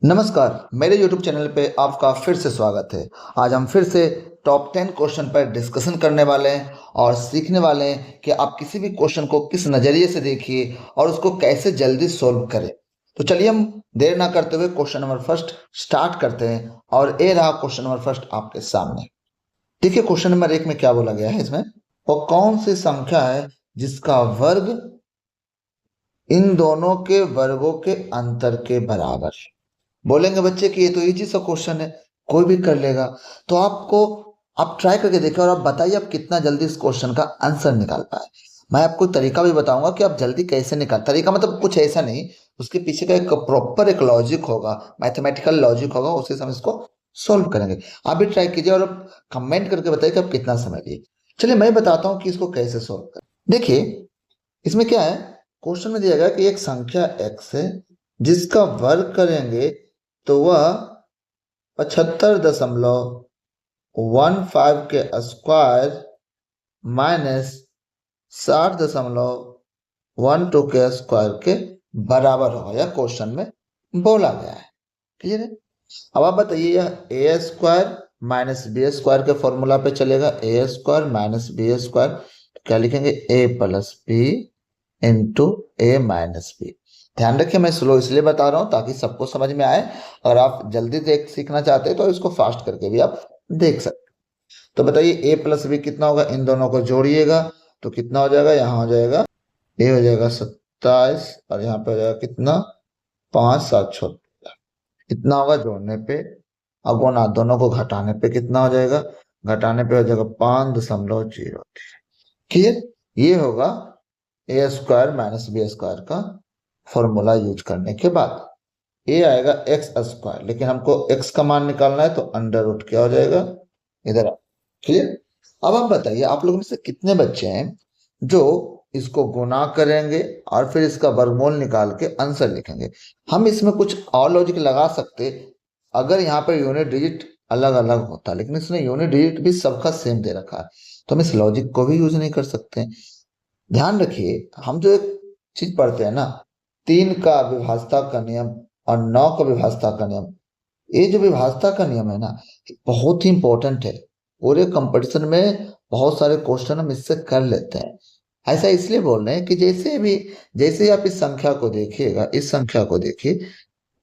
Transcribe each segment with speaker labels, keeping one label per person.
Speaker 1: नमस्कार, मेरे YouTube channel पे आपका फिर से स्वागत है। आज हम फिर से टॉप 10 क्वेश्चन पर डिस्कशन करने वाले हैं और सीखने वाले हैं कि आप किसी भी क्वेश्चन को किस नज़रिए से देखिए और उसको कैसे जल्दी सॉल्व करें। तो चलिए हम देर ना करते हुए क्वेश्चन नंबर फर्स्ट स्टार्ट करते हैं और ये रहा क्वेश्चन नंबर फर्स्ट आपके सामने। देखिए क्वेश्चन नंबर 1 में क्या बोला गया है इसमें, वो कौन सी संख्या है जिसका वर्ग इन दोनों के वर्गों के अंतर के बराबर है। बोलेंगे बच्चे कि ये तो इजी सा क्वेश्चन है, कोई भी कर लेगा। तो आप ट्राई करके देखिए और आप बताइए आप कितना जल्दी इस क्वेश्चन का आंसर निकाल पाए। मैं आपको तरीका भी बताऊंगा कि आप जल्दी कैसे निकाल, तरीका मतलब कुछ ऐसा नहीं, उसके पीछे का एक प्रॉपर एक लॉजिक होगा, मैथमेटिकल लॉजिक होगा, उसी से हम इसको सॉल्व करेंगे। आप भी ट्राई कीजिए और आप कमेंट करके बताइए कि आप कितना समय लिए। चलिए मैं बताता हूँ कि इसको कैसे सॉल्व करें। देखिए इसमें क्या है, क्वेश्चन में दिया गया कि एक संख्या x है जिसका वर्ग करेंगे तो वह 75.15 के स्क्वायर माइनस 60.12 के स्क्वायर के बराबर होगा, यह क्वेश्चन में बोला गया है। क्लियर है। अब आप बताइए यह ए स्क्वायर माइनस बी स्क्वायर के फॉर्मूला पे चलेगा। ए स्क्वायर माइनस बी स्क्वायर, क्या लिखेंगे, ए प्लस बी इंटू ए माइनस बी। ध्यान रखिए मैं स्लो इसलिए बता रहा हूं ताकि सबको समझ में आए। और आप जल्दी देख सीखना चाहते हैं तो इसको फास्ट करके भी आप देख सकते। तो बताइए ए प्लस बी कितना होगा, इन दोनों को जोड़िएगा तो कितना हो जाएगा, यहाँ हो जाएगा ए हो जाएगा 27 और यहाँ पे हो जाएगा कितना, 5 7 14, इतना होगा जोड़ने पे। अब गुना दोनों को घटाने पे कितना हो जाएगा, घटाने पे हो जाएगा 5.0। क्लियर। ये होगा ए स्क्वायर माइनस बी स्क्वायर का फॉर्मूला यूज करने के बाद। ए आएगा एक्स स्क्वायर, लेकिन हमको एक्स का मान निकालना है तो अंडर रूट क्या हो जाएगा इधर। क्लियर। अब आप बताइए आप लोगों में से कितने बच्चे हैं जो इसको गुना करेंगे और फिर इसका वर्गमूल निकाल के आंसर लिखेंगे। हम इसमें कुछ और लॉजिक लगा सकते अगर यहाँ पर यूनिट डिजिट अलग अलग होता, लेकिन इसने यूनिट डिजिट भी सबका सेम दे रखा है तो हम इस लॉजिक को भी यूज नहीं कर सकते। ध्यान रखिए हम जो एक चीज पढ़ते हैं ना, 3 का विभाज्यता का नियम और 9 का विभाज्यता का नियम, ये जो विभाज्यता का नियम है ना बहुत ही इंपॉर्टेंट है। पूरे कंपटीशन में बहुत सारे क्वेश्चन हम इससे कर लेते हैं। ऐसा इसलिए बोल रहे हैं कि जैसे ही आप इस संख्या को देखिएगा, इस संख्या को देखिए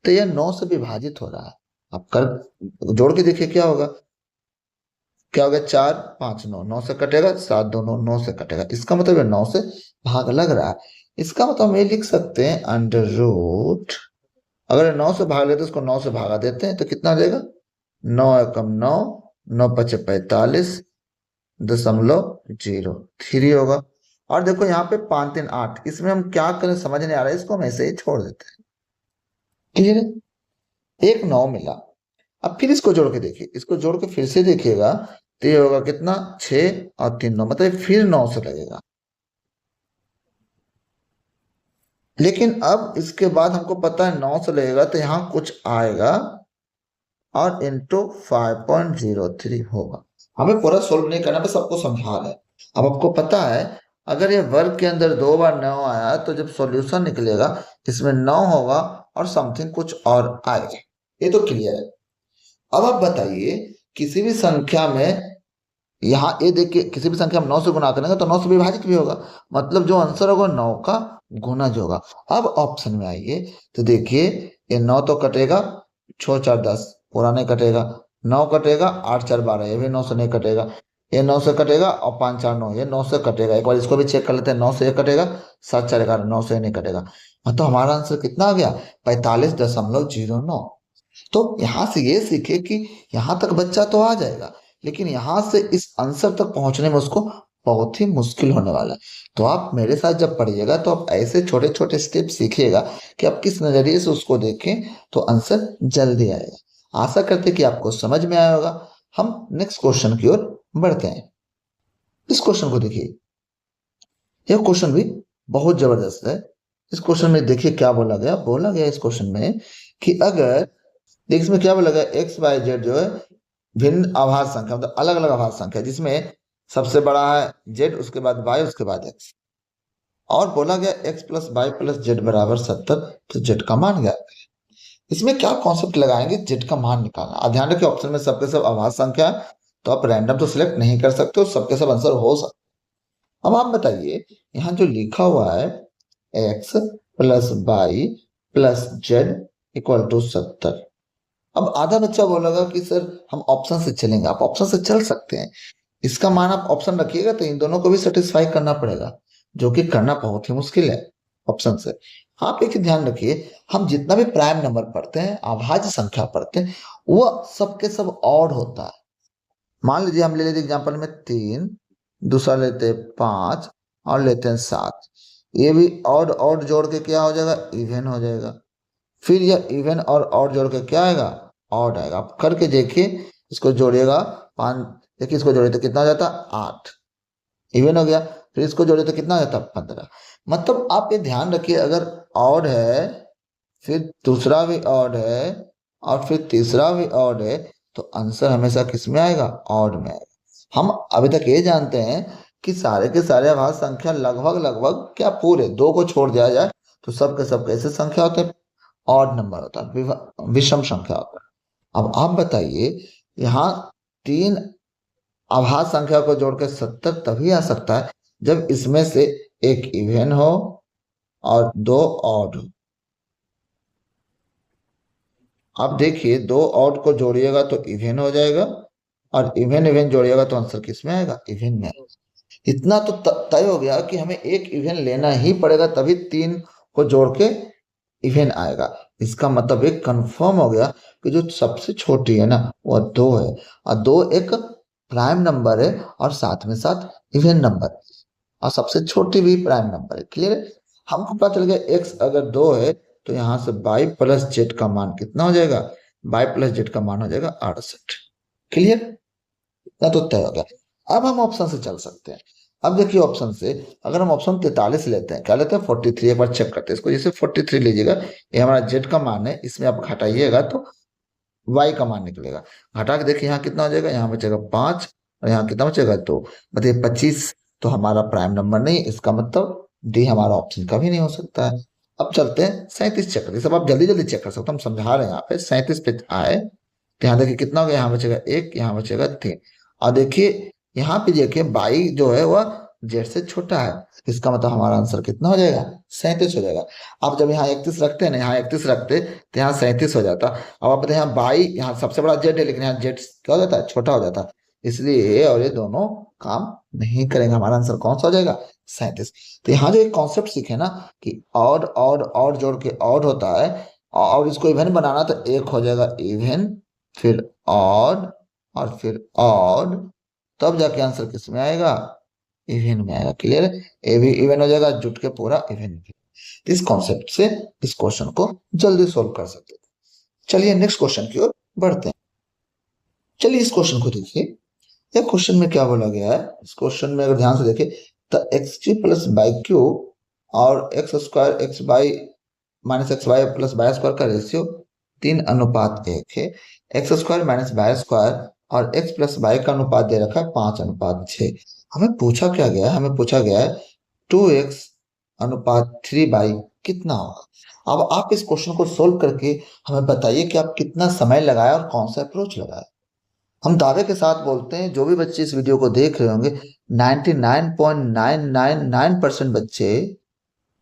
Speaker 1: तो यह 9 से विभाजित हो रहा है। आप कर जोड़ के देखिए क्या होगा, क्या हो गया, 4 5 9, 9 से कटेगा 7 2 9, 9 से कटेगा, इसका मतलब है 9 से भाग लग रहा है। इसका मतलब हम ये लिख सकते हैं अंडर रूट, अगर 9 से भाग लेते हैं उसको 9 से भागा देते हैं तो कितना हो जाएगा, 9 एकम 9, 9 पचे 45.03 होगा। और देखो यहाँ पे 5 3 8, इसमें हम क्या करें समझ नहीं आ रहा है, इसको हम ऐसे ही छोड़ देते हैं। क्लियर है। एक 9 मिला, अब फिर इसको जोड़ के देखिए, इसको जोड़ के फिर से देखिएगा तो ये होगा कितना, 6 और 3 9, मतलब फिर 9 से लगेगा। लेकिन अब इसके बाद हमको पता है 9 से लगेगा तो यहाँ कुछ आएगा और इंटू 5.03 होगा। हमें पूरा सोल्व नहीं करना, बस आपको समझा रहे हैं। अब आपको पता है अगर ये वर्ग के अंदर 2 बार 9 आया तो जब सॉल्यूशन निकलेगा इसमें 9 होगा और समथिंग कुछ और आएगा। ये तो क्लियर है। अब आप बताइए किसी भी संख्या में, यहाँ ये देखिए किसी भी संख्या में 9 से गुना करेंगे तो 9 से विभाजित भी होगा, मतलब जो आंसर होगा 9 का गुणज होगा। अब ऑप्शन में आइए तो देखिए ये 9 तो कटेगा, 6 4 10 पूरा नहीं कटेगा, 9 कटेगा, 8 4 12 ये भी 9 से नहीं कटेगा, ये 9 से कटेगा और 5 4 9 ये 9 से कटेगा। एक बार इसको भी चेक कर लेते हैं, 9 से ये कटेगा, 7 4 11 9 से नहीं कटेगा, मतलब हमारा आंसर कितना आ गया, 45.09। तो यहां से ये सीखे कि यहां तक बच्चा तो आ जाएगा, लेकिन यहां से इस आंसर तक पहुंचने में उसको बहुत ही मुश्किल होने वाला है। तो आप मेरे साथ जब पढ़िएगा तो आप ऐसे छोटे छोटे स्टेप सीखिएगा कि आप किस नजरिए से उसको देखें तो आंसर जल्दी आएगा। आशा करते कि आपको समझ में आया होगा। हम नेक्स्ट क्वेश्चन की ओर बढ़ते हैं। इस क्वेश्चन को देखिए, यह क्वेश्चन भी बहुत जबरदस्त है। इस क्वेश्चन में देखिए क्या बोला गया इस क्वेश्चन में कि अगर, देखिए इसमें क्या बोला गया, एक्स वाई जेड जो है भिन्न आभास संख्या, मतलब अलग अलग आभास संख्या, जिसमें सबसे बड़ा है जेड, उसके बाद वाई, उसके बाद एक्स, और बोला गया X plus Y plus Z बराबर 70, तो जेड का मान गया। इसमें क्या कॉन्सेप्ट लगाएंगे, जेड का मान निकालना। अब ध्यान रखिए ऑप्शन में सबके सब अभाज्य संख्या है, तो आप रैंडम तो सिलेक्ट नहीं कर सकते हो, सबके सब आंसर हो सकते। अब आप बताइए यहाँ जो लिखा हुआ है X plus Y plus Z equal to 70। अब आधा बच्चा बोलेगा कि सर हम ऑप्शन से चलेंगे। आप ऑप्शन से चल सकते हैं, इसका मान आप ऑप्शन रखिएगा तो इन दोनों को भी सेटिस्फाई करना पड़ेगा, जो कि करना बहुत ही मुश्किल है ऑप्शन से। आप एक ध्यान रखिए, हम जितना भी प्राइम नंबर पढ़ते हैं, अभाज्य संख्या पढ़ते हैं, वो सबके सब ऑड होता है। मान लीजिए हम ले लेते एग्जाम्पल में 3, दूसरा लेते हैं 5 और लेते हैं 7। ये भी ऑड ऑड जोड़ के क्या हो जाएगा, इवन हो जाएगा। फिर यह इवन और ऑड जोड़ के क्या आएगा, ऑड आएगा। आप करके देखिए, इसको जोड़िएगा 5, देखिए इसको जोड़िए तो कितना हो जाता, 8, इवन हो गया। फिर इसको जोड़े तो कितना हो जाता, 15। मतलब आप ये ध्यान रखिए, अगर ऑड है, फिर दूसरा भी ऑड है और फिर तीसरा भी ऑड है, तो आंसर हमेशा किस में आएगा, ऑड में आएगा। हम अभी तक ये जानते हैं कि सारे के सारे अभाज्य संख्या लगभग लगभग क्या पूरे, दो को छोड़ दिया जाए तो सब के सब कैसे संख्या होते हैं, ऑड नंबर होता है, विषम संख्या होता है। अब आप बताइए, यहाँ 3 अभाज्य संख्या को जोड़ के 70 तभी आ सकता है जब इसमें से एक इवन हो और 2 ऑड हो। आप देखिए, 2 ऑड को जोड़िएगा तो इवन हो जाएगा, और इवन इवन जोड़िएगा तो आंसर किस में आएगा, इवन में आएगा। इतना तो तय हो गया कि हमें एक इवन लेना ही पड़ेगा, तभी 3 को जोड़ के इवन आएगा। इसका मतलब एक कंफर्म हो गया कि जो सबसे छोटी है ना वो 2 है, और 2 एक प्राइम नंबर है और साथ में साथ इवन नंबर है, और सबसे छोटी भी प्राइम नंबर है। क्लियर है। हमको पता चल गया एक्स अगर 2 है तो यहाँ से वाई प्लस जेड का मान कितना हो जाएगा, वाई प्लस जेड का मान हो जाएगा 68। क्लियर, इतना तो तय हो गया। अब हम ऑप्शन से चल सकते हैं। अब देखिए ऑप्शन से अगर हम ऑप्शन 43 लेते हैं, क्या लेते हैं 43, एक बार चेक करते हैं इसको। जैसे 43 लीजिएगा, ये हमारा जेड का मान है, इसमें आप घटाइएगा तो वाई का मान निकलेगा। घटा के देखिए यहाँ कितना हो जाएगा, यहाँ बचेगा 5 और यहाँ कितना बचेगा 2, मतलब 25। तो हमारा प्राइम नंबर नहीं है, इसका मतलब डी हमारा ऑप्शन कभी नहीं हो सकता है। अब चलते हैं 37 चेक करते, सब आप जल्दी जल्दी चेक कर सकते हो, हम समझा रहे हैं। यहाँ पे 37 पे आए तो यहाँ देखिए कितना हो गया, यहाँ बचेगा 1, यहाँ बचेगा 3। और देखिए यहाँ पे देखिए बाई जो है वह जेड से छोटा है, इसका मतलब हमारा आंसर कितना हो जाएगा, 37 हो जाएगा। आप जब यहाँ 31 रखते हैं ना, यहाँ 31 रखते तो यहाँ 37 हो जाता। अब आप बताए यहाँ बाई, यहाँ सबसे बड़ा जेड है लेकिन यहाँ जेड क्या हो जाता है, छोटा हो जाता है, इसलिए ये और ये दोनों काम नहीं करेंगे। हमारा आंसर कौन सा हो जाएगा, 37। तो यहाँ जो एक कॉन्सेप्ट सीखे ना कि ऑड ऑड ऑड जोड़ के ऑड होता है, और इसको इवन बनाना तो एक हो जाएगा इवन, फिर ऑड और फिर ऑड, तब जाके आंसर किस में आएगा, इवन में आएगा। क्लियर है, ए भी इवन हो जाएगा, जुट के पूरा इवन। इस कॉन्सेप्ट से इस क्वेश्चन को जल्दी सोल्व कर सकते हैं। चलिए नेक्स्ट क्वेश्चन की ओर बढ़ते हैं। चलिए इस क्वेश्चन को देखिए, ये क्वेश्चन में क्या बोला गया है। इस क्वेश्चन में अगर ध्यान से देखें तो x cube plus y cube और x square x y minus x y plus y square का रेशियो 3:1 है। X square minus y square और एक्स प्लस वाई का अनुपात दे रखा है 5:6। हमें पूछा क्या गया है, हमें पूछा गया है 2x/3 कितना होगा। अब आप इस क्वेश्चन को सोल्व करके हमें बताइए कि आप कितना समय लगाया और कौन सा अप्रोच लगाया। हम दावे के साथ बोलते हैं, जो भी बच्चे इस वीडियो को देख रहे होंगे, 99.999% बच्चे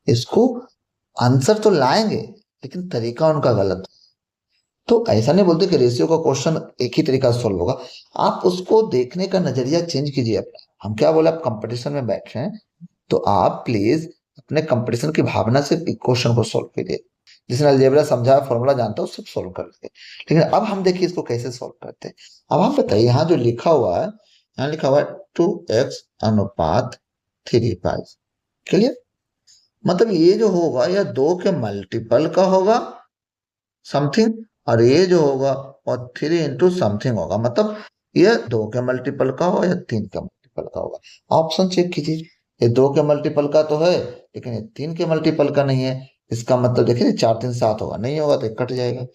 Speaker 1: इसको आंसर तो लाएंगे, लेकिन तरीका उनका गलत। तो ऐसा नहीं बोलते कि रेशियो का क्वेश्चन एक ही तरीका से सोल्व होगा, आप उसको देखने का नजरिया चेंज कीजिए अपना। हम क्या बोले, आप कंपटीशन में बैठ रहे हैं तो आप प्लीज अपने कंपटीशन की भावना से क्वेश्चन को सोल्व कीजिए। जिसने अलजेब्रा समझा, फॉर्मूला जानता है, सब सोल्व कर लेते। लेकिन अब हम देखिए इसको कैसे सोल्व करते हैं। अब आप बताइए, यहाँ जो लिखा हुआ है, यहाँ लिखा हुआ है 2x/3 क्लियर। मतलब ये जो होगा यह 2 के मल्टीपल का होगा समथिंग, और ये जो होगा और 3 × समथिंग होगा। मतलब ये 2 के मल्टीपल का होगा या 3 के मल्टीपल का होगा। ऑप्शन चेक कीजिए, ये 2 के मल्टीपल का तो है लेकिन ये 3 के मल्टीपल का नहीं है। इसका मतलब देखिए 4 3 7 होगा, नहीं होगा तो कट जाएगा।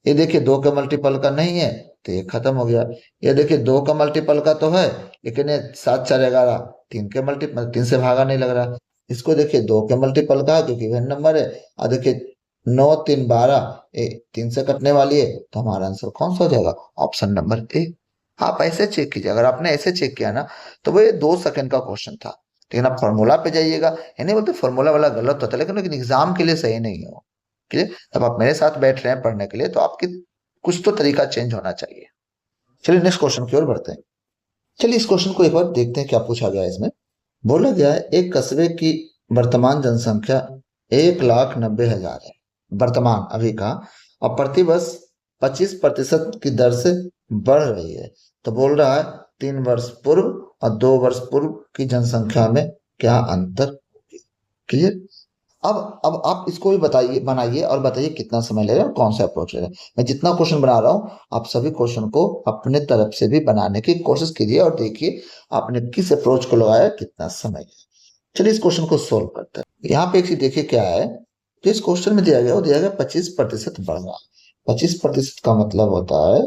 Speaker 1: ये देखिए 2 के मल्टीपल का नहीं है तो ये खत्म हो गया। ये देखिए 2 का मल्टीपल का तो है लेकिन ये 7 4 11, 3 के मल्टीपल, 3 से भागा नहीं लग रहा। इसको देखिए 2 के मल्टीपल का है क्योंकि इवन नंबर है, और देखिए 9 3 12, 3 से कटने वाली है, तो हमारा आंसर कौन सा हो जाएगा? Option number A. आप ऐसे चेक कीजिए, अगर आपने ऐसे चेक किया ना तो वो ये 2 सेकंड का क्वेश्चन था, लेकिन आप फॉर्मूला पे जाइएगा, ये नहीं बोलते फॉर्मूला वाला गलत होता है, लेकिन एग्जाम के लिए सही नहीं है वो। क्लियर? अब आप मेरे साथ बैठ रहे हैं पढ़ने के लिए, तो आपकी कुछ तो तरीका चेंज होना चाहिए। चलिए नेक्स्ट क्वेश्चन की ओर बढ़ते हैं। चलिए इस क्वेश्चन को एक बार देखते हैं क्या पूछा गया है इसमें। बोला गया है एक कस्बे की वर्तमान जनसंख्या 1,90,000 है, वर्तमान अभी का, और प्रतिवर्ष 25% की दर से बढ़ रही है। तो बोल रहा है 3 वर्ष पूर्व और 2 वर्ष पूर्व की जनसंख्या में क्या अंतर? क्लियर? अब आप इसको भी बताइए, बनाइए और बताइए कितना समय लगेगा और कौन सा अप्रोच लगेगा। मैं जितना क्वेश्चन बना रहा हूँ आप सभी क्वेश्चन को अपने तरफ से भी बनाने की कोशिश कीजिए और देखिए आपने किस अप्रोच को लगाया, कितना समय। चलिए इस क्वेश्चन को सोल्व करते हैं। यहाँ पे एक चीज देखिए क्या है, तो इस क्वेश्चन में दिया गया वो दिया गया 25% बढ़ना। 25% का मतलब होता है,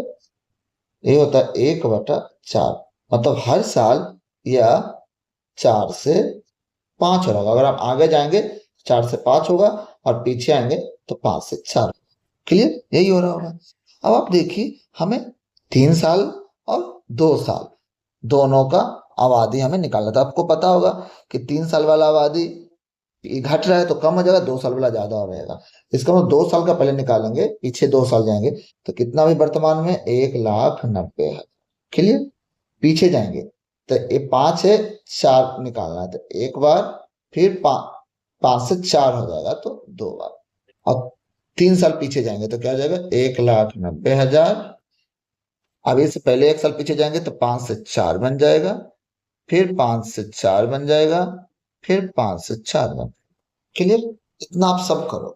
Speaker 1: ये होता है 1/4, मतलब हर साल या 4 से 5 होगा। अगर आप आगे जाएंगे 4 से 5 होगा और पीछे आएंगे तो 5 से 4। क्लियर? यही हो रहा होगा। अब आप देखिए हमें 3 साल और 2 साल दोनों का आबादी हमें निकालना था। आपको पता होगा कि 3 साल वाला आबादी घट रहा है तो कम हो जाएगा, 2 साल वाला ज्यादा हो जाएगा। इसका मतलब 2 साल का पहले निकालेंगे, पीछे 2 साल जाएंगे तो कितना भी वर्तमान में 1,90,000। क्लियर? पीछे जाएंगे तो ये 5 है 4 निकालना है, तो एक बार, फिर 5 से 4 हो जाएगा तो 2 बार, और 3 साल पीछे जाएंगे तो क्या हो जाएगा? 1,90,000। अब इससे पहले 1 साल पीछे जाएंगे तो 5 से 4 बन जाएगा, फिर 5 से 4 बन जाएगा, फिर 5 से 4 बन। क्लियर? इतना आप सब करो।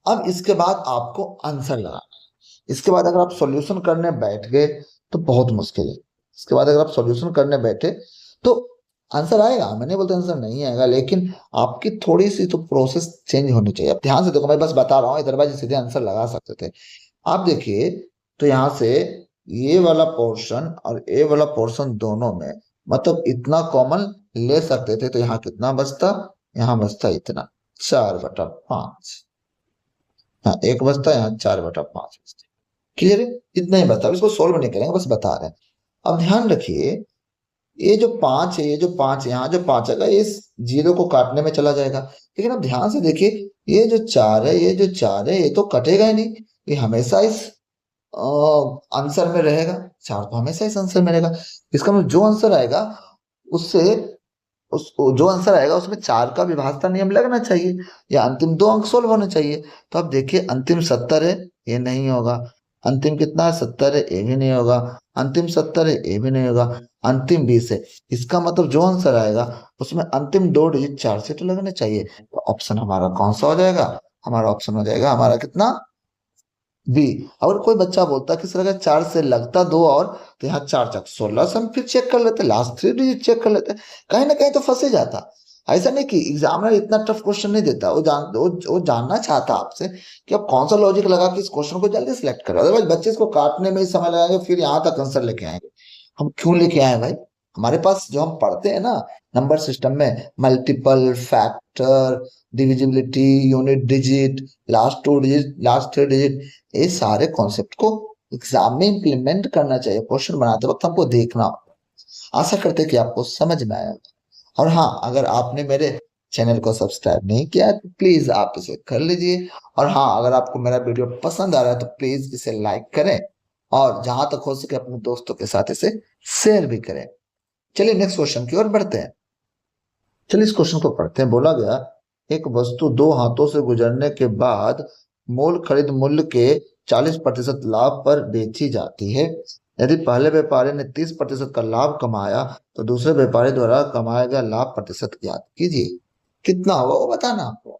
Speaker 1: अब इसके बाद आपको आंसर लगाना है। इसके बाद अगर आप सॉल्यूशन करने बैठ गए तो बहुत मुश्किल है। इसके बाद अगर आप सॉल्यूशन करने बैठे तो आंसर आएगा, मैं नहीं बोलता आंसर नहीं आएगा, लेकिन आपकी थोड़ी सी तो प्रोसेस चेंज होनी चाहिए। अब ध्यान से देखो, मैं बस बता रहा हूँ, इधरवाइज सीधे आंसर लगा सकते थे। आप देखिए तो यहाँ से ये वाला पोर्शन और ये वाला पोर्शन दोनों में मतलब इतना कॉमन ले सकते थे, तो यहाँ कितना बचता? यहाँ बचता इतना, 4/5। हाँ, एक बचता है, यहाँ 4/5 बचता। क्लियर है? इतना ही बता, इसको सोल्व नहीं करेंगे, बस बता रहे हैं। अब ध्यान रखिए, ये जो 5 है, ये जो 5 यहाँ जो 5 है इस 0 को काटने में चला जाएगा। लेकिन अब ध्यान से देखिए, ये जो 4 है, ये जो 4 है, ये तो कटेगा ही नहीं, ये हमेशा इस आंसर में रहेगा। 4 तो हमेशा इस आंसर में रहेगा। इसका मतलब जो आंसर आएगा उससे उस जो आंसर आएगा उसमें 4 का विभाज्यता नियम लगना चाहिए, या अंतिम 2 अंक सोल्व होने चाहिए। तो अब देखिए अंतिम 70 है, ये नहीं होगा। अंतिम कितना है? 70 है, ये भी नहीं होगा। अंतिम 70 है, ये भी नहीं होगा। अंतिम 20 है। इसका मतलब जो आंसर आएगा उसमें अंतिम 2 डिजिट 4 से तो लगने चाहिए। तो ऑप्शन हमारा कौन सा हो जाएगा? हमारा ऑप्शन हो जाएगा हमारा कितना? बी। अगर कोई बच्चा बोलता कि सर अगर 4 से लगता 2 और, तो यहाँ 4 4 16 से हम फिर चेक कर लेते, लास्ट 3 डिजिट चेक कर लेते, कहीं ना कहीं तो फंसे जाता। ऐसा नहीं कि एग्जामिनर इतना टफ क्वेश्चन नहीं देता, वो जानना चाहता आपसे कि आप कौन सा लॉजिक लगा कि इस क्वेश्चन को जल्दी सिलेक्ट करो। अदरवाइज बच्चे इसको काटने में ही समय लगाएंगे, फिर यहाँ तक आंसर लेके आएंगे। हम क्यों लेके आए भाई? हमारे पास जो हम पढ़ते हैं ना नंबर सिस्टम में, multiple factor, divisibility, unit digit, last 2 digit, last 3 digit, ये सारे कॉन्सेप्ट को एग्जाम में इंप्लीमेंट करना चाहिए। क्वेश्चन बनाते वक्त हमको देखना होगा। आशा करते हैं कि आपको समझ में आया होगा। और हाँ, अगर आपने मेरे चैनल को सब्सक्राइब नहीं किया है तो प्लीज आप इसे कर लीजिए। और हाँ, अगर आपको मेरा वीडियो पसंद आ रहा है तो प्लीज इसे लाइक करें, और जहां तक हो सके अपने दोस्तों के साथ इसे शेयर भी करें। चलिए नेक्स्ट क्वेश्चन की ओर बढ़ते हैं। चलिए इस क्वेश्चन को पढ़ते हैं। बोला गया एक वस्तु 2 हाथों से गुजरने के बाद मूल खरीद मूल्य के 40% लाभ पर बेची जाती है। यदि पहले व्यापारी ने 30% का लाभ कमाया तो दूसरे व्यापारी द्वारा कमाया गया लाभ प्रतिशत ज्ञात कीजिए। कितना होगा वो बताना आपको।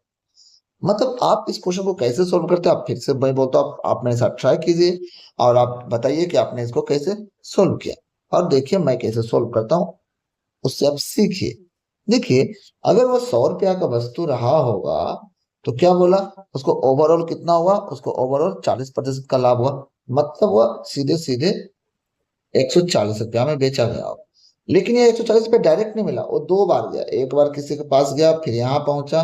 Speaker 1: मतलब आप इस क्वेश्चन को कैसे सोल्व करते हैं, आप फिर से मैं बोलता हूँ आप मेरे साथ ट्राई कीजिए और आप बताइए कि आपने इसको कैसे सोल्व किया, और देखिए मैं कैसे सोल्व करता हूँ, उससे आप सीखिए। देखिए, अगर वो 100 रुपया का वस्तु रहा होगा तो क्या बोला, उसको ओवरऑल कितना हुआ? उसको ओवरऑल 40% का लाभ हुआ, मतलब वह सीधे सीधे 140 रुपया में बेचा गया होगा। लेकिन ये 140 रुपया डायरेक्ट नहीं मिला, वो 2 बार गया। एक बार किसी के पास गया, फिर यहाँ पहुंचा,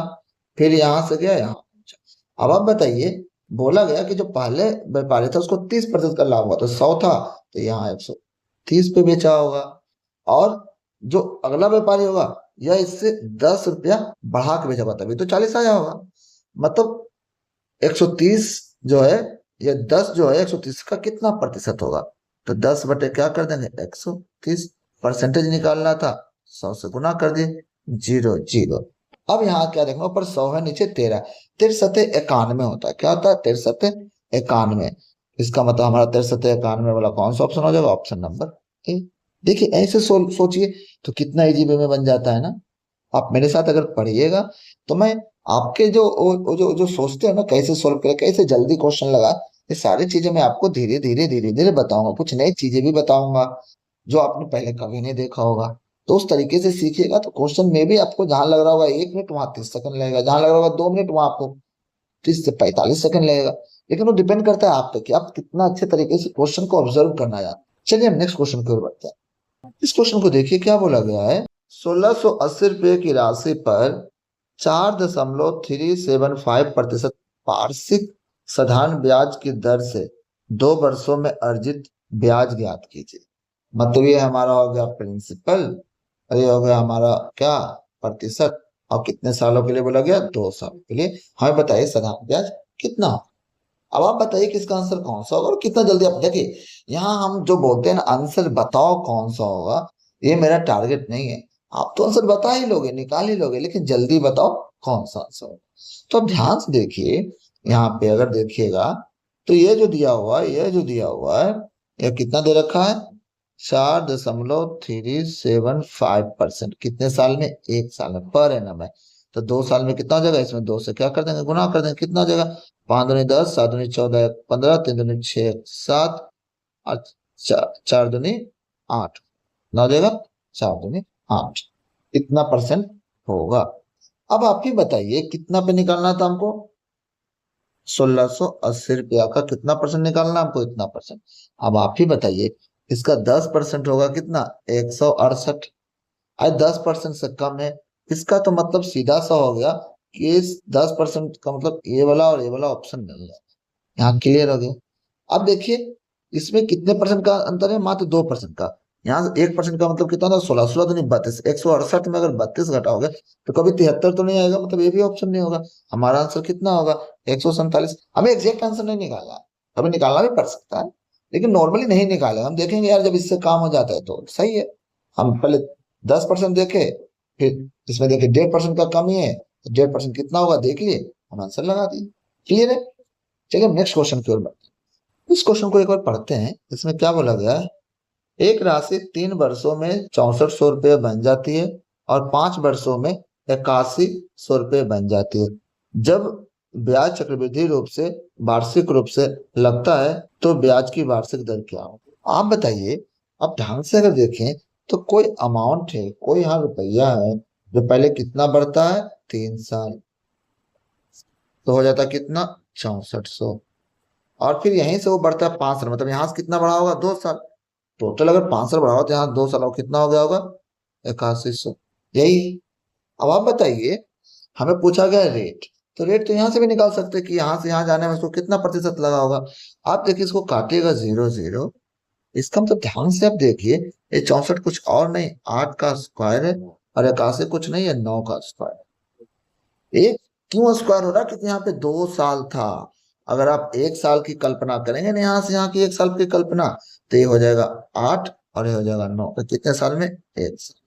Speaker 1: फिर यहाँ से गया यहाँ पहुंचा। अब आप बताइए, बोला गया कि जो पहले व्यापारी था उसको 30% का लाभ हुआ, तो 100 था तो यहाँ 130 पे बेचा होगा। और जो अगला व्यापारी होगा यह इससे 10 रुपया बढ़ा के बेचा होगा, तभी तो 40 आया होगा। मतलब 130 जो है, ये 10 जो है 130 का कितना प्रतिशत होगा, तो 10 बटे क्या कर देंगे 130, परसेंटेज निकालना था 100 से गुना कर दिए, 0 0। अब यहाँ क्या देखना, ऊपर 100 है नीचे 13, 63 91 होता है। क्या होता है 63 91। इसका मतलब हमारा 63 91 वाला कौन सा ऑप्शन हो जाएगा, ऑप्शन नंबर ए। देखिए ऐसे सोचिए तो कितना इजी वे में बन जाता है ना। आप मेरे साथ अगर पढ़िएगा तो मैं आपके जो जो सोचते हो ना कैसे सोल्व करें, कैसे जल्दी क्वेश्चन लगा, ये सारी चीजें मैं आपको धीरे धीरे धीरे धीरे बताऊंगा। कुछ नई चीजें भी बताऊंगा जो आपने पहले कभी नहीं देखा होगा। तो उस तरीके से सीखिएगा तो क्वेश्चन में भी आपको जहां लग रहा होगा 1 मिनट वहां 30 सेकंड लगेगा, जहां लग रहा होगा 2 मिनट वहां आपको 30 से 45 सेकंड लगेगा। लेकिन वो डिपेंड करता है आप पे कि आप कितना अच्छे तरीके से क्वेश्चन को ऑब्जर्व करना जानते हैं। चलिए हम नेक्स्ट क्वेश्चन की ओर बढ़ते हैं। इस क्वेश्चन को देखिए क्या बोला गया है। 1680 रुपये की राशि पर 4.375% वार्षिक साधारण ब्याज की दर से 2 वर्षों में अर्जित ब्याज ज्ञात कीजिए। मतलब ये हमारा हो गया प्रिंसिपल और ये हो गया हमारा क्या प्रतिशत, और कितने सालों के लिए बोला गया 2 साल के लिए। हमें बताइए साधारण ब्याज कितना हो। अब आप बताइए कि इसका आंसर कौन सा होगा और कितना जल्दी। आप देखिए यहाँ हम जो बोलते हैं ना आंसर बताओ कौन सा होगा, ये मेरा टारगेट नहीं है। आप तो आंसर बता ही लोगे, निकाल ही लोगे, लेकिन जल्दी बताओ कौन सा आंसर होगा। तो अब ध्यान से देखिए, यहाँ पे अगर देखिएगा तो ये जो दिया हुआ है, ये जो दिया हुआ है, ये कितना दे रखा है 4.375%। कितने साल में, 1 साल में, पर एनम है। तो 2 साल में कितना हो जाएगा, इसमें 2 से क्या कर देंगे गुना कर देंगे, कितना हो जाएगा 5 दूनी 10, 7 दूनी 14, 15, 3 दूनी 6, 7 और 4 दूनी 8, ना हो जाएगा 4 दूनी 8। इतना परसेंट होगा। अब आप ही बताइए कितना पे निकालना था हमको, 1680 रुपया का कितना परसेंट निकालना हमको, इतना परसेंट। अब आप ही बताइए इसका 10% होगा कितना 168। आज 10% से कम है, इसका तो मतलब सीधा सा हो गया कि इस 10% का मतलब ये वाला और ये वाला ऑप्शन नहीं है। यहाँ क्लियर हो गया। अब देखिए इसमें कितने परसेंट का अंतर है, मात्र 2% का। यहाँ 1% का मतलब कितना था 16, 16 दूनी 32, 168 में अगर 32 घटाओगे तो कभी 73 तो नहीं आएगा, मतलब ये भी ऑप्शन नहीं होगा। हमारा आंसर कितना होगा 147। हमें एग्जैक्ट आंसर नहीं निकालना है, हमें निकालना भी पड़ सकता है लेकिन नॉर्मली नहीं निकालेगा। हम देखेंगे यार जब इससे काम हो जाता है तो सही है। हम पहले 10% देखे, फिर इसमें देखे 1.5% का कमी है, तो 1.5% कितना होगा देख लिए, हम आंसर लगा दिए। क्लियर है। चलिए हम नेक्स्ट क्वेश्चन की ओर बढ़ते हैं। इस क्वेश्चन को एक बार पढ़ते हैं। इसमें क्या बोला गया है, एक राशि 3 वर्षों में 6400 रुपये बन जाती है और 5 वर्षों में 8100 रुपये बन जाती है। जब ब्याज चक्रवृद्धि रूप से वार्षिक रूप से लगता है तो ब्याज की वार्षिक दर क्या हो। आप बताइए। अब ध्यान से अगर देखें तो कोई अमाउंट है, कोई यहाँ रुपया है जो पहले कितना बढ़ता है 3 साल, तो हो जाता है कितना 6400। और फिर यहीं से वो बढ़ता है 5 साल, मतलब यहाँ से कितना बढ़ा होगा 2 साल। टोटल अगर 5 साल बढ़ा हो तो यहाँ 2 साल और कितना हो गया होगा 8100। यही। अब आप बताइए हमें पूछा गया रेट, तो रेट तो यहाँ से भी निकाल सकते हैं कि यहाँ से यहाँ जाने में उसको कितना प्रतिशत लगा होगा। आप देखिए इसको काटिएगा 0 0, इसका मतलब ध्यान से आप देखिए ये 64 कुछ और नहीं 8 का स्क्वायर है और 81 कुछ नहीं है 9 का स्क्वायर। एक क्यों स्क्वायर हो रहा है, क्योंकि यहाँ पे 2 साल था। अगर आप 1 साल की कल्पना करेंगे ना, यहाँ से यहाँ की 1 साल की कल्पना, तो ये हो जाएगा 8 और ये हो जाएगा 9, तो कितने साल में 1 साल।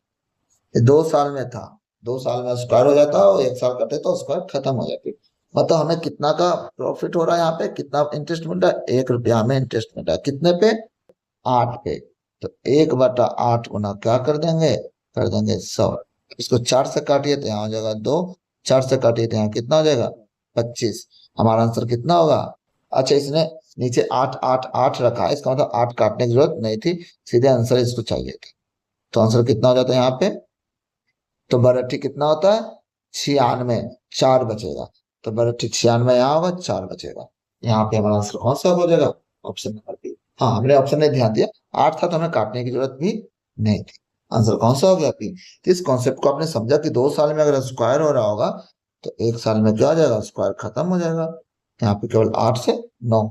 Speaker 1: ये 2 साल में था, 2 साल में स्क्वायर हो जाता और 1 साल कटे तो स्क्वायर खत्म हो जाती। मतलब हमें कितना का प्रॉफिट हो रहा है, यहाँ पे कितना इंटरेस्ट मिल रहा है 1 रुपया हमें इंटरेस्ट मिल रहा है, कितने पे 8 पे। तो 1/8 गुना क्या कर देंगे, कर देंगे 100। इसको 4 से काटिए तो यहाँ हो जाएगा 2, 4 से काटिए तो यहाँ कितना हो जाएगा 25। हमारा आंसर कितना होगा। अच्छा इसने नीचे 8 8 8 रखा है, इसका मतलब 8 काटने की जरूरत नहीं थी, सीधे आंसर इसको चाहिए था। तो आंसर कितना हो जाता है यहाँ पे, तो बरट्ठी कितना होता है 96, 4 बचेगा। तो बरट्ठी 96 यहाँ होगा, 4 बचेगा। यहाँ पे हमारा आंसर कौन सा हो जाएगा, ऑप्शन नंबर बी। हाँ हमने ऑप्शन नहीं ध्यान दिया, 8 था तो हमें काटने की जरूरत भी नहीं थी। आंसर कौन सा हो गया बी। तो इस कॉन्सेप्ट को आपने समझा कि 2 साल में अगर स्क्वायर हो रहा होगा तो एक साल में क्या हो जाएगा, स्क्वायर खत्म हो जाएगा। यहाँ पे केवल 8 से 9।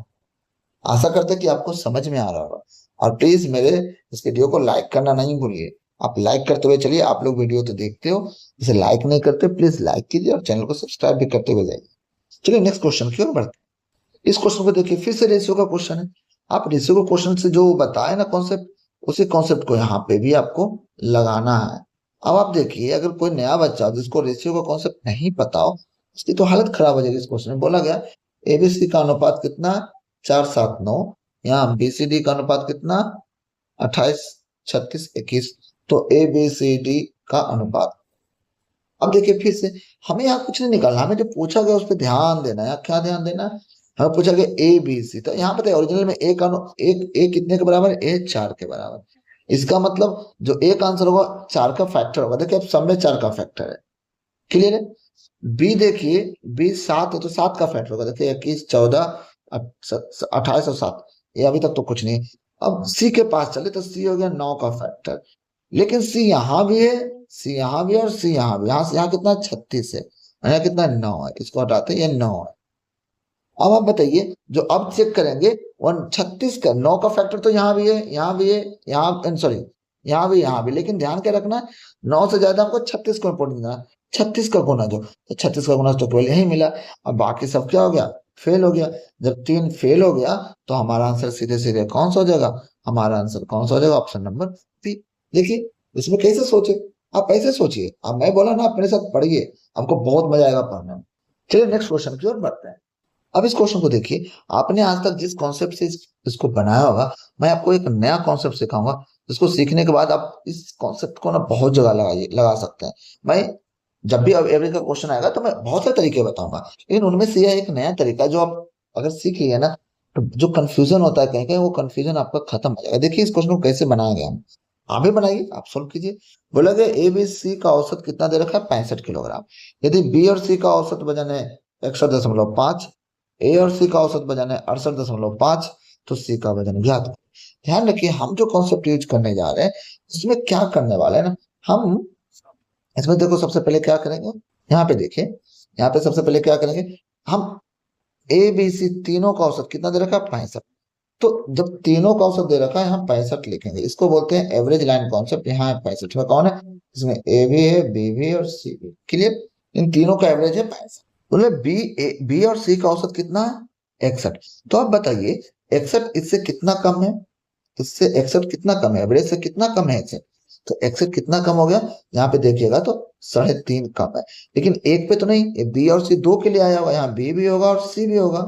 Speaker 1: आशा करते हैं कि आपको समझ में आ रहा होगा। और प्लीज मेरे इस वीडियो को लाइक करना नहीं भूलिए। आप लाइक करते हुए चलिए, आप लोग वीडियो तो देखते हो, इसे लाइक नहीं करते प्लीज लाइक कीजिए और चैनल को सब्सक्राइब भी करते हुए जाइए। चलिए नेक्स्ट क्वेश्चन की ओर बढ़ते हैं। इस क्वेश्चन को देखिए, फिर से रेशियो का क्वेश्चन है। आप रेशियो को क्वेश्चन से जो बताए ना कॉन्सेप्ट, उसी कॉन्सेप्ट को यहाँ पे भी आपको लगाना है। अब आप देखिए, अगर कोई नया बच्चा हो जिसको रेशियो का कॉन्सेप्ट नहीं पता हो, उसकी तो हालत खराब हो जाएगी। इस क्वेश्चन में बोला गया एबीसी का अनुपात कितना, 4:7:9। यहाँ बीसीडी का अनुपात कितना, 28:36:21। तो ए बी सी डी का अनुपात। अब देखिए फिर से, हमें यहाँ कुछ नहीं निकालना, हमें जो पूछा गया उस पर ध्यान देना है। क्या ध्यान देना है, हमें पूछा गया ए बी सी, तो यहाँ पे ओरिजिनल में ए का ए कितने के बराबर है, ए 4 के बराबर। इसका मतलब जो एक आंसर होगा 4 का फैक्टर होगा। देखिए अब सब में 4 का फैक्टर है, क्लियर है। बी देखिए, बी 7 है तो 7 का फैक्टर होगा। देखिए 21, 14, 28 और 7। ये अभी तक तो कुछ नहीं। अब सी के पास चले तो सी हो गया 9 का फैक्टर। लेकिन सी यहाँ भी है, सी यहाँ भी है और सी यहाँ भी, यहाँ से यहाँ कितना 36 है, यहाँ कितना 9 है। इसको हटाते हैं, ये 9 है। अब आप बताइए, जो अब चेक करेंगे 136 का 9 का फैक्टर तो यहाँ भी है, यहाँ भी है, यहाँ सॉरी यहाँ भी, यहाँ भी। लेकिन ध्यान क्या रखना है, 9 से ज्यादा हमको 36 को इंपोर्टेंट देना। 36 का गुना जो, तो 36 का गुना तो केवल यही मिला। अब बाकी सब क्या हो गया, फेल हो गया। जब 3 फेल हो गया तो हमारा आंसर सीधे सीधे कौन सा हो जाएगा, हमारा आंसर कौन सा हो जाएगा, ऑप्शन नंबर बी। देखिए इसमें कैसे सोचे, आप ऐसे सोचिए। अब मैं बोला ना, आप मेरे साथ पढ़िए, आपको बहुत मजा आएगा पढ़ने में। चलिए नेक्स्ट क्वेश्चन की ओर बढ़ते हैं। अब इस क्वेश्चन को देखिए, आपने आज तक जिस कॉन्सेप्ट से इसको बनाया होगा, मैं आपको एक नया कॉन्सेप्ट सिखाऊंगा, जिसको सीखने के बाद आप इस कॉन्सेप्ट को ना बहुत जगह लगा सकते हैं। मैं जब भी अब एवरेज का क्वेश्चन आएगा तो मैं बहुत से तरीके बताऊंगा, लेकिन उनमें से यह एक नया तरीका जो आप अगर सीख लिए ना, तो जो कंफ्यूजन होता है कहीं कहीं, वो कंफ्यूजन आपका खत्म हो जाएगा। देखिए इस क्वेश्चन को कैसे बनाया गया है, आप भी बनाइए, आप सोल्व कीजिए। बोला गया ए बी सी का औसत कितना दे रखा है, 65 किलोग्राम। यदि बी और सी का औसत वजन है 61.5, ए और सी का औसत वजन है 68.5, तो सी का वजन ज्ञात करें। ध्यान रखिए, हम जो कॉन्सेप्ट यूज करने जा रहे हैं उसमें क्या करने वाले हैं ना, हम इसमें देखो सबसे पहले क्या करेंगे, यहाँ पे देखिए, यहाँ पे सबसे पहले क्या करेंगे, हम ए बी सी तीनों का औसत कितना दे रखा है, 65। तो जब तीनों का औसत दे रखा है, हम 65 लिखेंगे। इसको बोलते हैं एवरेज लाइन कॉन्सेप्ट। यहाँ है 65 में कौन है, इसमें ए भी है, बी भी और सी भी, क्लियर। इन तीनों का एवरेज है 65। बोले बी और सी का औसत कितना है, 61। तो आप बताइए 61 इससे कितना कम है, इससे 61 कितना कम है, एवरेज से कितना कम है इससे, तो 61 कितना कम हो गया, यहाँ पे देखिएगा तो 3.5 कम है। लेकिन एक पे तो नहीं, बी और सी दो के लिए आया होगा, यहाँ बी भी होगा और सी भी होगा,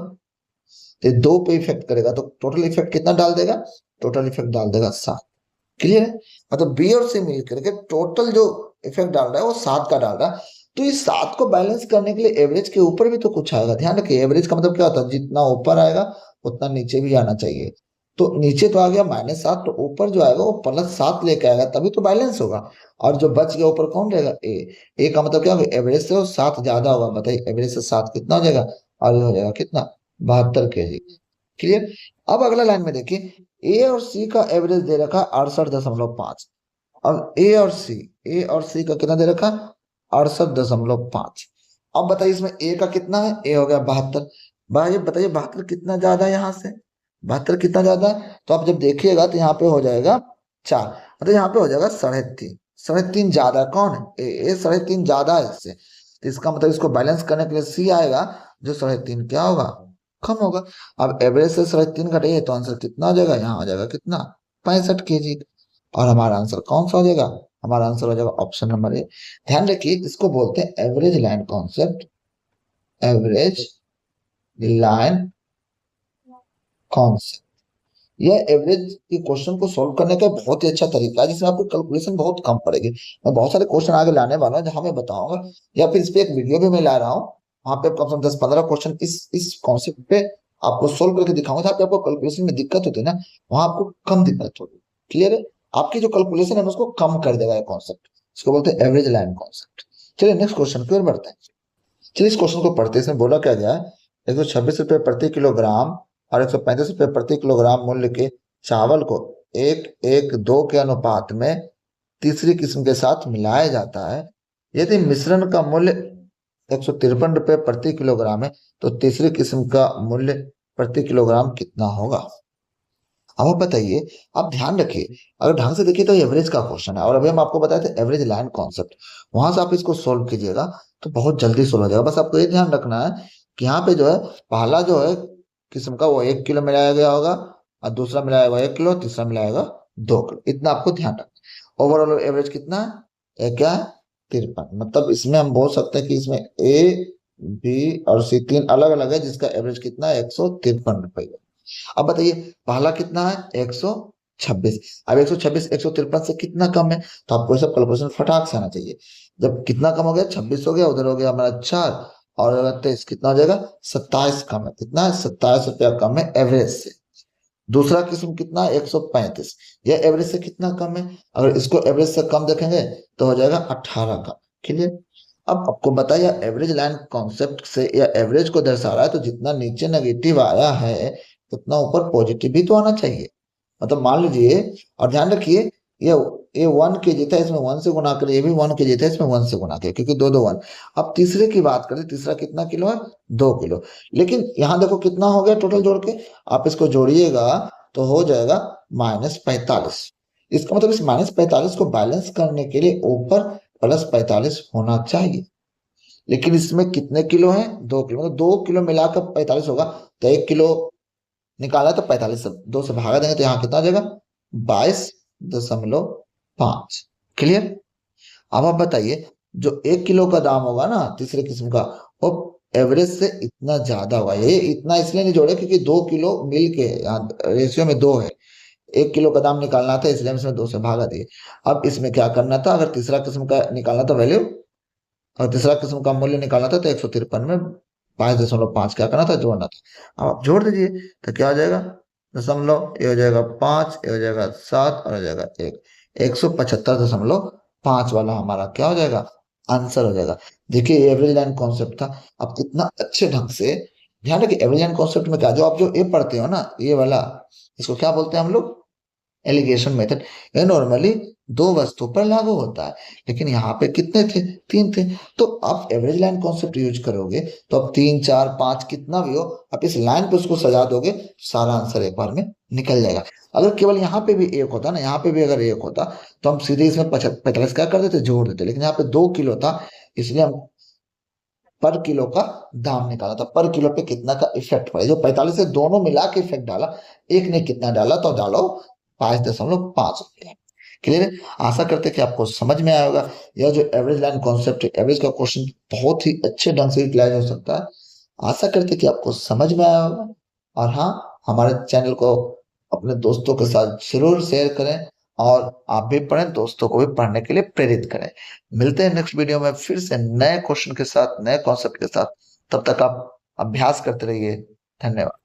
Speaker 1: तो दो पे इफेक्ट करेगा, तो टोटल इफेक्ट कितना डाल देगा, टोटल इफेक्ट डाल देगा 7। क्लियर है, मतलब बी और सी मिल करके टोटल जो इफेक्ट डाल रहा है वो 7 का डाल रहा है। तो इस 7 को बैलेंस करने के लिए एवरेज के ऊपर भी तो कुछ आएगा। ध्यान रखिए, एवरेज का मतलब क्या होता है, जितना ऊपर आएगा उतना नीचे भी आना चाहिए। तो नीचे तो आ गया -7, तो ऊपर जो आएगा वो +7 लेके आएगा, तभी तो बैलेंस होगा। और जो बच गया ऊपर कौन रहेगा, ए का मतलब क्या होगा, एवरेज से 7 ज्यादा होगा। बताइए एवरेज से 7 कितना हो जाएगा, और ये हो जाएगा कितना, 72 kg। क्लियर। अब अगला लाइन में देखिए, ए और सी का एवरेज दे रखा 68.5। अब ए और सी का कितना दे रखा, 68.5। अब बताइए इसमें ए का कितना है, ए हो गया 72। भाई बताइए 72 कितना ज्यादा है यहाँ से, 72 कितना ज्यादा है, तो आप जब देखिएगा तो यहाँ पे हो जाएगा 4, मतलब यहाँ पे हो जाएगा 3.5। 3.5 ज्यादा है, कौन है, ए 3.5 ज्यादा है इससे। तो इसका मतलब इसको बैलेंस करने के लिए सी आएगा, जो 3.5 क्या होगा, कम होगा। अब एवरेज से 3.5 घटाइए तो आंसर कितना हो जाएगा, यहाँ हो जाएगा कितना, 65 kg। और हमारा आंसर कौन सा हो जाएगा, हमारा आंसर हो जाएगा ऑप्शन नंबर ए। ध्यान रखिए, इसको बोलते हैं average line concept, average line concept. यह एवरेज के क्वेश्चन को सॉल्व करने का बहुत ही अच्छा तरीका है, जिसमें आपको कैलकुलेशन बहुत कम पड़ेगी। मैं बहुत सारे क्वेश्चन आगे लाने वाला हूँ जहां मैं बताऊंगा, या फिर इस पे एक वीडियो भी मैं ला रहा हूँ, वहां पे कम से कम 10-15 क्वेश्चन इस कॉन्सेप्ट पे आपको सोल्व करके दिखाऊंगा। जहाँ पे आपको कैलकुलेशन में दिक्कत होती है ना, वहां आपको कम दिक्कत होगी। क्लियर है, आपकी जो कैलकुलेशन है उसको कम कर देगा ये कॉन्सेप्ट। इसको बोलते हैं एवरेज लाइन कॉन्सेप्ट। चलिए नेक्स्ट क्वेश्चन की ओर बढ़ते हैं। चलिए इस क्वेश्चन को पढ़ते हैं। इसमें बोला क्या गया है, 126 रुपये प्रति किलोग्राम और 135 रुपये प्रति किलोग्राम मूल्य के चावल को 1:1:2 के अनुपात में तीसरी किस्म के साथ मिलाया जाता है। यदि मिश्रण का मूल्य 153 रुपये प्रति किलोग्राम है, तो तीसरी किस्म का मूल्य प्रति किलोग्राम कितना होगा। अब आप बताइए, आप ध्यान रखिए, अगर ढंग से देखिए तो एवरेज का क्वेश्चन है, और अभी हम आपको बताए थे एवरेज लाइन कॉन्सेप्ट, वहां से आप इसको सोल्व कीजिएगा तो बहुत जल्दी सोल्व हो जाएगा। बस आपको ये ध्यान रखना है कि यहाँ पे जो है पहला जो है किस्म का वो 1 किलो मिलाया गया होगा, और दूसरा मिलाया हुआ 1 किलो, तीसरा मिलाएगा 2 किलो, इतना आपको ध्यान रखना। ओवरऑल एवरेज कितना है, क्या है 53। मतलब इसमें हम बोल सकते हैं कि इसमें ए, बी और सी तीन अलग अलग है, जिसका एवरेज कितना है 153 रुपये। अब बताइए पहला कितना है 126। अब 126 153 से कितना कम है, तो आपको सब कैलकुलेशन फटाक से आना चाहिए। जब कितना कम हो गया, 26 हो गया, उधर हो गया हमारा 4 और 23, कितना हो जाएगा 27 कम है। कितना है 27 रुपया कम है एवरेज से। दूसरा किस्म कितना है 135, यह एवरेज से कितना कम है, अगर इसको एवरेज से कम देखेंगे तो हो जाएगा 18 कम। क्लियर। अब आपको बताया एवरेज लाइन कॉन्सेप्ट से या एवरेज को दर्शा रहा है, तो जितना नीचे नेगेटिव आया है उतना ऊपर पॉजिटिव भी तो आना चाहिए। मतलब मान लीजिए, और ध्यान रखिए, ये 1 kg था, इसमें 1 से गुना करें, ये भी 1 kg था, इसमें 1 से गुना करें, क्योंकि दो दो 1। अब तीसरे की बात करें, तीसरा कितना किलो है 2 किलो। लेकिन यहाँ देखो कितना हो गया टोटल जोड़ के, आप इसको जोड़िएगा तो हो जाएगा -45। इसका मतलब इस -45 को बैलेंस करने के लिए ऊपर +45 होना चाहिए। लेकिन इसमें कितने किलो है 2 किलो, मतलब 2 किलो मिलाकर 45 होगा, तो 1 किलो निकाला तो 45 से 2 से भागा देंगे तो यहाँ कितना आ जाएगा 22.5। क्लियर। अब आप बताइए, जो 1 किलो का दाम होगा ना तीसरे किस्म का, वो एवरेज से इतना ज्यादा होगा। ये इतना इसलिए नहीं जोड़े क्योंकि 2 किलो मिल के यहाँ रेशियो में 2 है, 1 किलो का दाम निकालना था इसलिए हम इसमें 2 से भागा दिए। अब इसमें क्या करना था, अगर तीसरा किस्म का निकालना था वैल्यू, और तीसरा किस्म का मूल्य निकालना था, तो 153 में 5.5 क्या करना था, जोड़ना था। अब आप जोड़ दीजिए तो क्या हो जाएगा, दशमलव, ये हो जाएगा 5, ये हो जाएगा 7 और हो जाएगा 1, 175.5 वाला हमारा क्या हो जाएगा, आंसर हो जाएगा। देखिए एवरेज लाइन कॉन्सेप्ट था। अब कितना अच्छे ढंग से ध्यान रखिए, एवरेज लाइन कॉन्सेप्ट में क्या, जो आप जो ये पढ़ते हो ना ये वाला, इसको क्या बोलते हैं हम लोग, एलिगेशन मेथड। ये नॉर्मली दो वस्तु पर लागू होता है, लेकिन यहाँ पे कितने थे, 3 थे। तो आप एवरेज लाइन कॉन्सेप्ट यूज करोगे तो अब 3 4 5 कितना भी हो, आप इस लाइन पे उसको सजा दोगे, सारा आंसर एक बार में निकल जाएगा। अगर केवल यहाँ पे भी एक होता ना, यहाँ पे भी अगर एक होता तो हम सीधे इसमें 45 क्या कर देते, जोड़ देते। लेकिन यहाँ पे 2 किलो था, इसलिए हम पर किलो का दाम निकाला था, पर किलो पे कितना का इफेक्ट पड़ा। जो 45 से दोनों मिला के इफेक्ट डाला, एक ने कितना डाला तो डालो 5.5 रुपया। क्लियर है। आशा करते हैं कि आपको समझ में आया होगा। यह जो एवरेज लाइन कॉन्सेप्ट है, एवरेज का क्वेश्चन बहुत ही अच्छे ढंग से यूटिलाइज हो सकता है। आशा करते हैं कि आपको समझ में आया होगा। और हाँ, हमारे चैनल को अपने दोस्तों के साथ जरूर शेयर करें, और आप भी पढ़ें, दोस्तों को भी पढ़ने के लिए प्रेरित करें। मिलते हैं नेक्स्ट वीडियो में फिर से नए क्वेश्चन के साथ, नए कॉन्सेप्ट के साथ। तब तक आप अभ्यास करते रहिए। धन्यवाद।